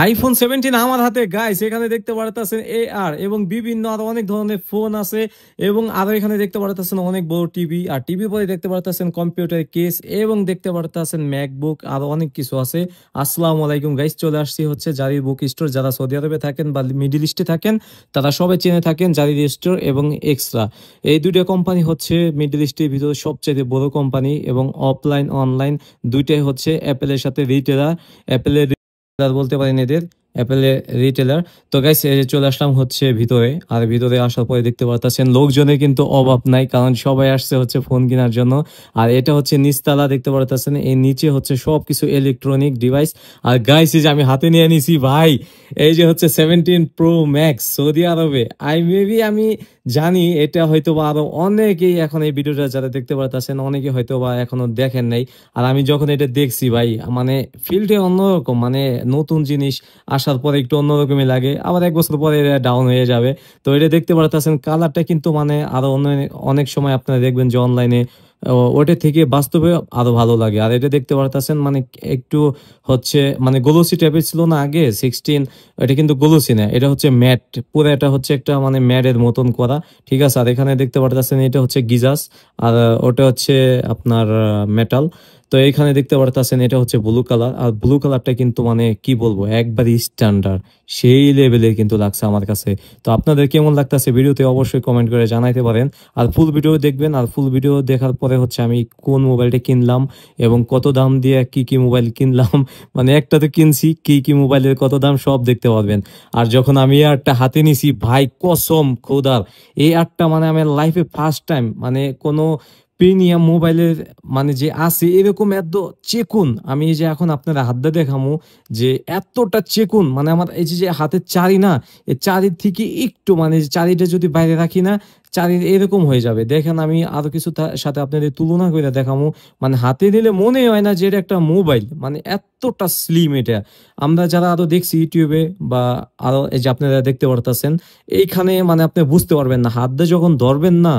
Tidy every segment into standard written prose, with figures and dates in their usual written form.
IPhone 17 আমার হাতে guys. এখানে দেখতে পারতেছেন এআর এবং বিভিন্ন আরো অনেক ধরনের ফোন আছে এবং আরো এখানে দেখতে পারতেছেন অনেক বড় টিভি, আর টিভি পরে দেখতে পারতেছেন কম্পিউটার কেস এবং দেখতে পারতেছেন ম্যাকবুক, আরো অনেক কিছু আছে। আসসালামু আলাইকুম গাইস, চলে আসছি হচ্ছে জারির বুক স্টোর। যারা সৌদি আরবে থাকেন বা মিডল ইস্টে থাকেন তারা সবাই চিনে থাকেন জারির স্টোর এবং এক্সট্রা। এই দুটো কোম্পানি হচ্ছে মিডল ইস্টের ভিতরে সবচেয়ে বড় কোম্পানি এবং অফলাইন অনলাইন দুইটাই হচ্ছে অ্যাপেলের সাথে রিটেলার। অ্যাপেলের বলতে পারেন এদের অ্যাপেলের রিটেলার। তো গাইস এই যে চলে আসলাম হচ্ছে ভিতরে, আর ভিতরে আসার পরে দেখতে পারতেছেন লোকজনের কিন্তু অভাব নাই, কারণ সবাই আসছে হচ্ছে ফোন কেনার জন্য। আর এটা হচ্ছে নিচতলা, দেখতে পারতেছেন এই নিচে হচ্ছে সবকিছু ইলেকট্রনিক ডিভাইস। আর গাইস এই যে আমি হাতে নিয়ে নিছি ভাই, এই যে হচ্ছে 17 প্রো ম্যাক্স সৌদি আরবে। আমি জানি এটা হয়তো বা আরো অনেকেই এখন এই ভিডিওটা যারা দেখতে পারতেছেন অনেকে হয়তো বা এখনো দেখেন নাই। আর আমি যখন এটা দেখছি ভাই, মানে ফিল্ডে অন্যরকম, মানে নতুন জিনিস আসার পরে একটু অন্যরকমই লাগে, আবার এক বছর পরে এটা ডাউন হয়ে যাবে। তো এটা দেখতে পারতেছেন কালারটা কিন্তু মানে আরো অনেক সময় আপনারা দেখবেন যে অনলাইনে ওটা থেকে বাস্তবে আরো ভালো লাগে। আর এটা দেখতে পারতেছেন মানে একটু হচ্ছে মানে গোলসি টাইপের ছিল না আগে 16, এটা কিন্তু গোলসি না, এটা হচ্ছে ম্যাট পুরো, এটা হচ্ছে একটা মানে ম্যাটের মতন করা। ঠিক আছে, আর এখানে দেখতে পারতেছেন এটা হচ্ছে গিজাস, আর ওটা হচ্ছে আপনার মেটাল। তো এখানে দেখতে পারতেছেন এটা হচ্ছে ব্লু কালার, আর ব্লু কালারটা কিন্তু মানে কি বলবো একবারই স্ট্যান্ডার্ড, সেই লেভেলের কিন্তু লাগছে আমার কাছে। তো আপনাদের কেমন লাগতেছে ভিডিওতে অবশ্যই কমেন্ট করে জানাইতে পারেন। আর ফুল ভিডিও দেখবেন, আর ফুল ভিডিও দেখার পরে হচ্ছে আমি কোন মোবাইলটা কিনলাম এবং কত দাম দিয়ে কি কি মোবাইল কিনলাম মানে একটা তো কিনছি, কি কি মোবাইলের কত দাম সব দেখতে পারবেন। আর যখন আমি এয়ারটা হাতে নিছি ভাই, কসম খোদার, এই এয়ারটা মানে আমার লাইফে ফার্স্ট টাইম মানে কোনো প্রিমিয়াম মোবাইলের মানে যে আছে এরকম এত চেকুন। আমি এই যে এখন আপনারা হাত দিয়ে দেখামু যে এতটা চেকুন, মানে আমার এই যে হাতের চারি না, এই চারির থেকে একটু মানে চারিটা যদি বাইরে রাখি না, চারির এরকম হয়ে যাবে। দেখেন আমি আরো কিছু সাথে আপনাদের তুলনা করে দেখামু, মানে হাতে দিলে মনে হয় না যে এটা একটা মোবাইল, মানে এতটা স্লিম এটা। আমরা যারা আরো দেখছি ইউটিউবে বা আরো এই যে আপনারা দেখতে পারতেছেন, এইখানে মানে আপনি বুঝতে পারবেন না, হাত দিয়ে যখন ধরবেন না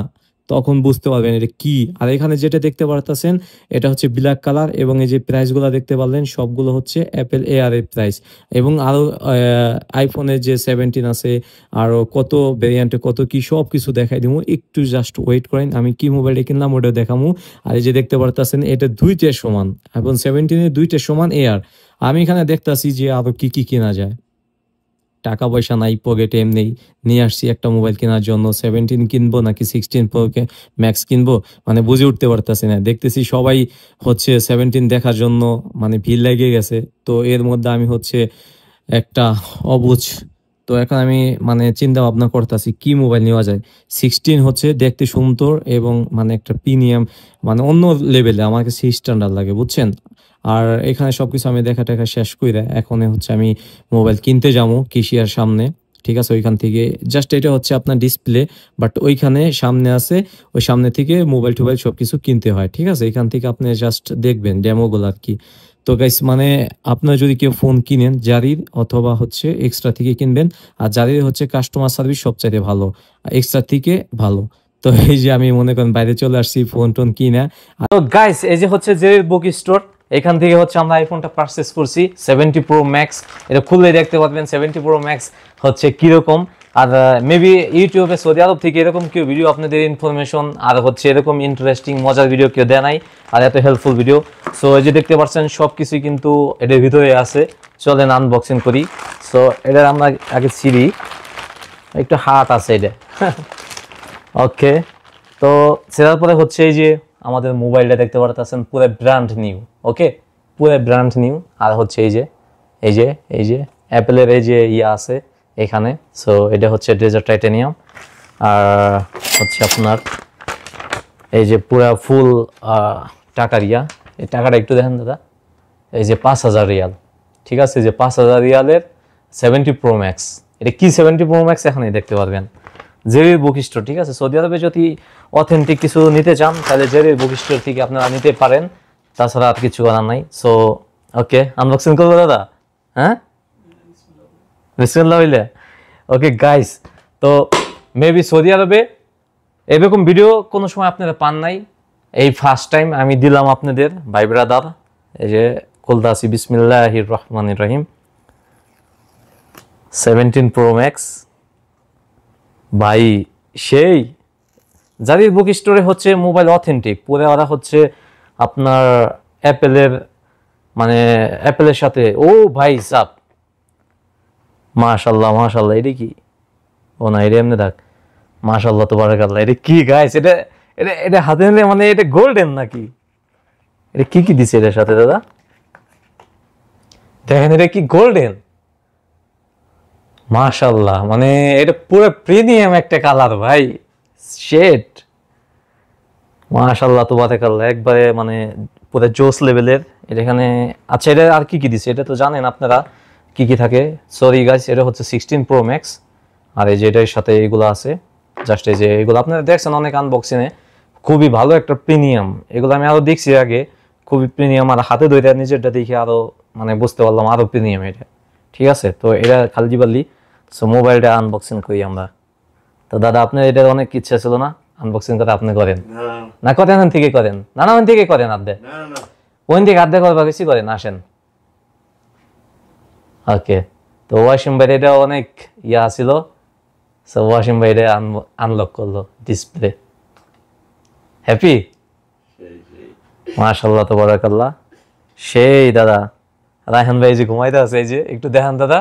তখন বুঝতে পারবেন এটা কি। আর এখানে যেটা দেখতে পারতেছেন এটা হচ্ছে ব্ল্যাক কালার, এবং এই যে প্রাইসগুলো দেখতে পারলেন সবগুলো হচ্ছে অ্যাপেল এআর এর প্রাইস। এবং আরো আইফোনের যে 17 আছে, আরো কত ভেরিয়েন্টে কত কি সব কিছু দেখাই দিব, একটু জাস্ট ওয়েট করেন। আমি কি মোবাইলটা কিনলাম ওটা দেখামু। আর এই যে দেখতে পারতেছেন এটা দুইটার সমান, আইফোন 17 এর দুইটার সমান এআর। আমি এখানে দেখতাছি যে আরো কি কি কেনা যায়, টাকা পয়সা নাই পকেটে, এমনি নিয়ে আসছি একটা মোবাইল কেনার জন্য। 17 কিনবো নাকি 16 প্রো ম্যাক্স কিনবো মানে বুঝে উঠতে পারতেছি না। দেখতেছি সবাই হচ্ছে 17 দেখার জন্য মানে ভিড় লেগে গেছে। তো এর মধ্যে আমি হচ্ছে একটা অবুঝ। তো এখন আমি মানে চিন্তা ভাবনা করতেছি কি মোবাইল নেওয়া যায়। 16 হচ্ছে দেখতে সুন্দর এবং মানে একটা প্রিমিয়াম, মানে অন্য লেভেলে আমার কাছে স্ট্যান্ডার্ড লাগে, বুঝছেন। আর এখানে সবকিছু আমি দেখা টেখা শেষ করে এখন হচ্ছে আমি মোবাইল কিনতে যাবো কেশিয়ার সামনে। ঠিক আছে, ওইখান থেকে জাস্ট এটা হচ্ছে আপনার ডিসপ্লে, বাট ওইখানে সামনে আছে, ওই সামনে থেকে মোবাইল টোবাইল সবকিছু কিনতে হয়। ঠিক আছে, এখান থেকে আপনি জাস্ট দেখবেন ডেমোগুলো আর কি। তো গাইস মানে আপনার যদি কেউ ফোন কিনেন জারির অথবা হচ্ছে এক্সট্রা থেকে কিনবেন, আর জারির হচ্ছে কাস্টমার সার্ভিস সবচাইতে ভালো, এক্সট্রা থেকে ভালো। তো এই যে আমি মনে করেন বাইরে চলে আসছি ফোন টোন কিনা। তো গাইস এই যে হচ্ছে জারির বুক স্টোর, এখান থেকে হচ্ছে আমরা আইফোনটা পারচেস করছি 70 প্রো ম্যাক্স। এটা খুললে দেখতে পারবেন 70 প্রো ম্যাক্স হচ্ছে কিরকম। আর মেবি ইউটিউবে সৌদি আরব থেকে এরকম কেউ ভিডিও আপনাদের ইনফরমেশন আর হচ্ছে এরকম ইন্টারেস্টিং মজার ভিডিও কেউ দেয় নাই, আর এত হেল্পফুল ভিডিও। সো এই যে দেখতে পাচ্ছেন সব কিছুই কিন্তু এটার ভিতরে আছে। চলেন আনবক্সিং করি। সো এটার আমরা আগে ছিঁড়ি, একটু হাত আছে এটা ওকে। তো ছেড়ার পরে হচ্ছে এই যে আমাদের মোবাইলটা দেখতে পারতেছেন পুরো ব্র্যান্ড নিউ। ওকে, পুরো ব্র্যান্ড নিউ। আর হচ্ছে এই যে এই যে এই যে অ্যাপেলের এই যে ইয়া আছে এখানে। সো এটা হচ্ছে ডেজার্ট টাইটানিয়াম। আর হচ্ছে আপনার এই যে পুরা ফুল টাকার ইয়া, এই টাকাটা একটু দেখেন দাদা, এই যে 5,000 রিয়াল। ঠিক আছে, যে 5,000 রিয়ালের 70 প্রো ম্যাক্স। এটা কি 70 প্রো ম্যাক্স এখানেই দেখতে পারবেন জেরির বুক স্টোর। ঠিক আছে, সৌদি আরবে যদি অথেন্টিক কিছু নিতে চান তাহলে জেরির বুক স্টোর থেকে আপনারা নিতে পারেন, তাছাড়া আর কিছু করার নাই। সো ওকে, আনবক্সিং করবো দাদা। হ্যাঁ, বিসমিল্লাহ হইলে ওকে গাইস। তো মেবি সৌদি আরবে এরকম ভিডিও কোনো সময় আপনারা পান নাই, এই ফার্স্ট টাইম আমি দিলাম আপনাদের ভাই ব্রাদার। এই যে খুলতে আসি, বিসমিল্লাহির রহমানির রহিম। 17 Pro Max ভাই সেই জারির বুক স্টোরে হচ্ছে মোবাইল অথেন্টিক, পরে ওরা হচ্ছে আপনার অ্যাপেলের মানে অ্যাপেলের সাথে ও ভাই সাব মাশাল্লাহ মাশাল্লাহ। এটা কি? ও না, এটা এমনি থাক। মাশাল্লাহ তাবারাকাল্লাহ। এটা কি গাইস? এটা এটা এটা হাতে নিলে মানে এটা গোল্ডেন নাকি? এটা কি কি দিছে এটার সাথে দাদা? দেখেন এটা কি গোল্ডেন? মাশাল্লাহ, মানে এটা পুরো প্রিমিয়াম একটা কালার ভাই, শেড। মাশাল্লাহ তাবারাকাল্লাহ, একবারে মানে পুরো জোস লেভেলের। এটা এখানে আচ্ছা, এটা আর কি কি দিছে এটা তো জানেন আপনারা কি কি থাকে। সরি গাইস, এটা হচ্ছে 16 Pro Max। আর এই যে এটার সাথে এগুলো আছে, জাস্ট এই যে এগুলো আপনারা দেখছেন অনেক আনবক্সিংয়ে, খুবই ভালো একটা প্রিমিয়াম। এগুলো আমি আরো দেখছি আগে, খুবই প্রিমিয়াম। আর হাতে ধরে নিজেরটা দেখে আরো মানে বুঝতে পারলাম আরো প্রিমিয়াম এটা। ঠিক আছে, তো এটা খালি পারলি। সো মোবাইলটা আনবক্সিং করি আমরা। তো দাদা আপনার এটার অনেক ইচ্ছা ছিল না আনবক্সিং করে? আপনি করেন না? করেন থেকে করেন না? না ওখান থেকে করেন আড্ডে, ওখান থেকে আড্ডা করবা কিছু করেন, আসেন। ওকে, তো ওয়াসিম ভাই এটা অনেক ইয়া ছিল। সো ওয়াসিম ভাই এটা আনলক করলো ডিসপ্লে। হ্যাপি? মাশাল্লাহ তাবারাকাল্লাহ, সেই দাদা। রায়হান ভাই যে ঘুমাইতে আছে, এই যে একটু দেখান দাদা।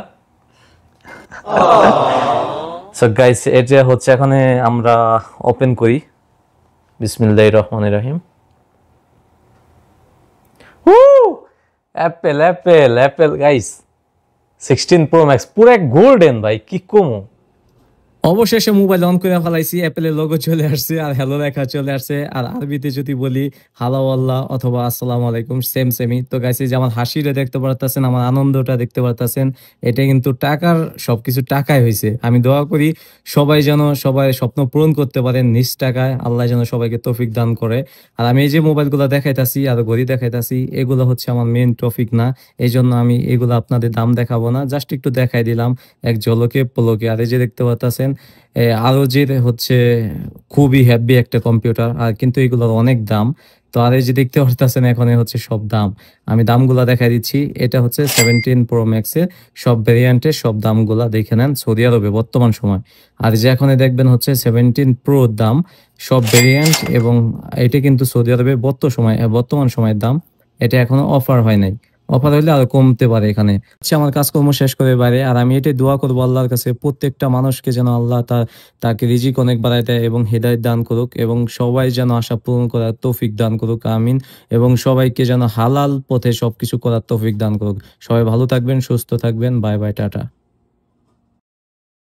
সো গাইস, এটা হচ্ছে এখানে আমরা ওপেন করি। বিসমিল্লাহির রহমানির রহিম। Apple Apple Apple guys, 16 Pro Max পুরো গোল্ডেন ভাই, কি কমো। অবশেষে মোবাইল অন করে ফেলাইছি, অ্যাপেলের লোগো চলে আসছে আর হ্যালো লেখা চলে আসছে। আর আরবিতে যদি বলি হালাও আল্লাহ অথবা আসসালামু আলাইকুম, সেম সেমই। তো গাইস, এই যে আমার হাসিটা দেখতে পারতেছেন, আমার আনন্দটা দেখতে পারতেছেন, এটা কিন্তু টাকার সবকিছু টাকায় হয়েছে। আমি দোয়া করি সবাই যেন সবাই স্বপ্ন পূরণ করতে পারেন নিজ টাকায়, আল্লাহ যেন সবাইকে তৌফিক দান করে। আর আমি এই যে মোবাইলগুলো দেখাইতাছি আর ঘড়ি দেখাইতাছি, এগুলো হচ্ছে আমার মেন টপিক না, এই জন্য আমি এগুলো আপনাদের দাম দেখাবো না, জাস্ট একটু দেখাই দিলাম এক ঝলকে পলকে। আর এই যে দেখতে পারতেছেন আরো যে হচ্ছে খুবই হেভি একটা কম্পিউটার, আর কিন্তু এগুলোর অনেক দাম। তো আর এই যে দেখতে পারতেছেন এখানে হচ্ছে সব দাম, আমি দামগুলা দেখাই দিচ্ছি। এটা হচ্ছে 17 Pro Max এর সব ভেরিয়েন্টের সব দামগুলা দেখে নেন সৌদি আরবে বর্তমান সময়। আর যে এখানে দেখবেন হচ্ছে 17 Pro দাম সব ভেরিয়েন্ট, এবং এটা কিন্তু সৌদি আরবে বর্তমান সময়ের দাম। এটা এখনো অফার হয় নাই, অফার হইলে আরো কমতে পারে। এখানে হচ্ছে আমার কাজকর্ম শেষ করে বাইরে, আর আমি এটাই দোয়া করবো আল্লাহর কাছে প্রত্যেকটা মানুষকে যেন আল্লাহ তাকে রিজিক অনেক বাড়ায় দেয় এবং হেদায়েত দান করুক, এবং সবাই যেন আশা পূরণ করার তৌফিক দান করুক, আমিন। এবং সবাইকে যেন হালাল পথে সবকিছু করার তৌফিক দান করুক। সবাই ভালো থাকবেন, সুস্থ থাকবেন, বাই বাই, টাটা।